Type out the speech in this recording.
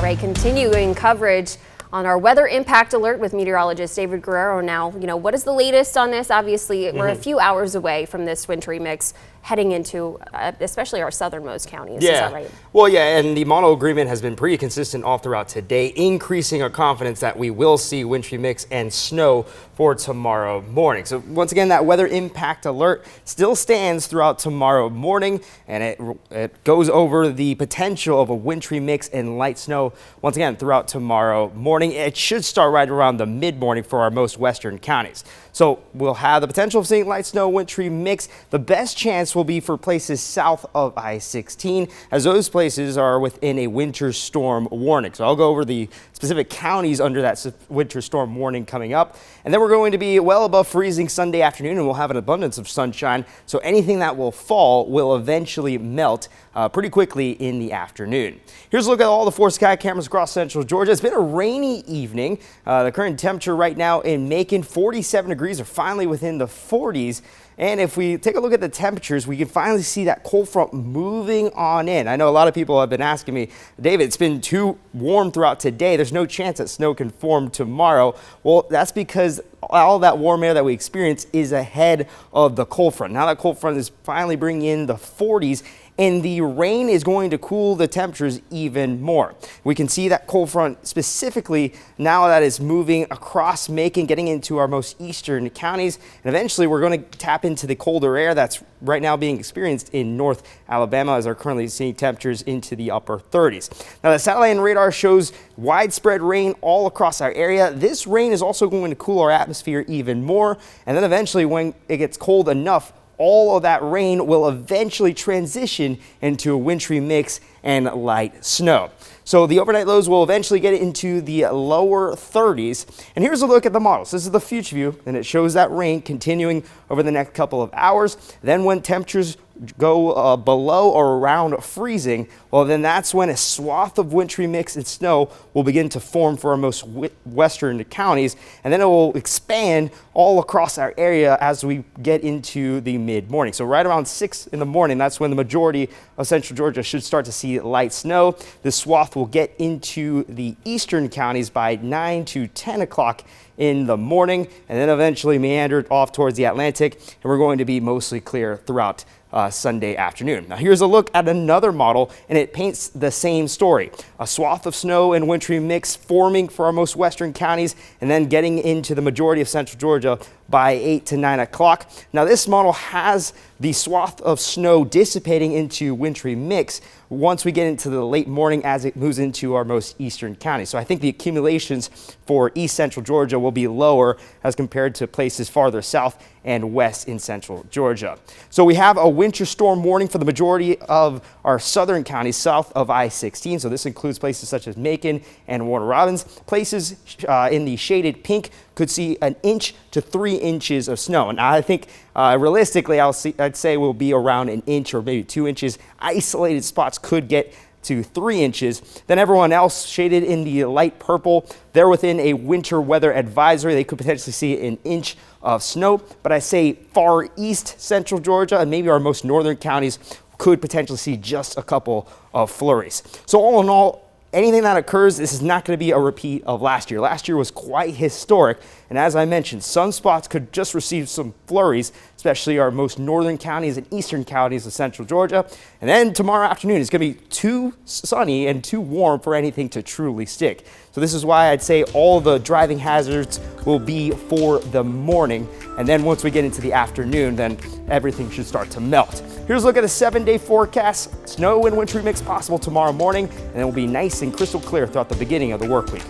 right, continuing coverage on our weather impact alert with meteorologist David Guerrero. Now, what is the latest on this? Obviously, we're a few hours away from this wintry mix heading into especially our southernmost counties. Yeah. Is that right? Well, yeah, and the model agreement has been pretty consistent all throughout today, increasing our confidence that we will see wintry mix and snow for tomorrow morning. So once again, that weather impact alert still stands throughout tomorrow morning, and it goes over the potential of a wintry mix and light snow once again throughout tomorrow morning. It should start right around the mid-morning for our most western counties. So we'll have the potential of seeing light snow, wintry mix. The best chance will be for places south of I-16, as those places are within a winter storm warning. So I'll go over the specific counties under that winter storm warning coming up. And then we're going to be well above freezing Sunday afternoon, and we'll have an abundance of sunshine. So anything that will fall will eventually melt pretty quickly in the afternoon. Here's a look at all the 4 sky cameras across central Georgia. It's been a rainy evening. The current temperature right now in Macon, 47 degrees, are finally within the 40s. And if we take a look at the temperatures, we can finally see that cold front moving on in. I know a lot of people have been asking me, David, it's been too warm throughout today. There's no chance that snow can form tomorrow. Well, that's because all that warm air that we experience is ahead of the cold front. Now that cold front is finally bringing in the 40s, and the rain is going to cool the temperatures even more. We can see that cold front specifically now that is moving across Macon, getting into our most eastern counties. And eventually we're going to tap into the colder air that's right now being experienced in North Alabama, as we're currently seeing temperatures into the upper 30s. Now the satellite and radar shows widespread rain all across our area. This rain is also going to cool our atmosphere even more. And then eventually when it gets cold enough, all of that rain will eventually transition into a wintry mix and light snow. So the overnight lows will eventually get into the lower 30s. And here's a look at the models. This is the future view, and it shows that rain continuing over the next couple of hours. Then when temperatures go below or around freezing, well, then that's when a swath of wintry mix and snow will begin to form for our most western counties, and then it will expand all across our area as we get into the mid-morning. So right around 6 in the morning, that's when the majority of central Georgia should start to see light snow. This swath will get into the eastern counties by 9 to 10 o'clock in the morning, and then eventually meander off towards the Atlantic, and we're going to be mostly clear throughout Sunday afternoon. Now here's a look at another model, and it paints the same story. A swath of snow and wintry mix forming for our most western counties, and then getting into the majority of central Georgia by 8 to 9 o'clock. Now this model has the swath of snow dissipating into wintry mix once we get into the late morning as it moves into our most eastern counties. So I think the accumulations for east central Georgia will be lower as compared to places farther south and west in central Georgia. So we have a winter storm warning for the majority of our southern counties south of I-16. So this includes places such as Macon and Warner Robins. Places in the shaded pink could see 1 inch to 3 inches of snow. And I think realistically, I'd say we'll be around 1 inch or maybe 2 inches. Isolated spots could get to 3 inches. Then everyone else shaded in the light purple, they're within a winter weather advisory. They could potentially see 1 inch of snow, but I say far east central Georgia and maybe our most northern counties could potentially see just a couple of flurries. So all in all, anything that occurs, this is not going to be a repeat of last year. Last year was quite historic, and as I mentioned, some spots could just receive some flurries, especially our most northern counties and eastern counties of central Georgia. And then tomorrow afternoon, it's going to be too sunny and too warm for anything to truly stick. So this is why I'd say all the driving hazards will be for the morning. And then once we get into the afternoon, then everything should start to melt. Here's a look at a 7-day forecast. Snow and wintry mix possible tomorrow morning, and it will be nice and crystal clear throughout the beginning of the work week.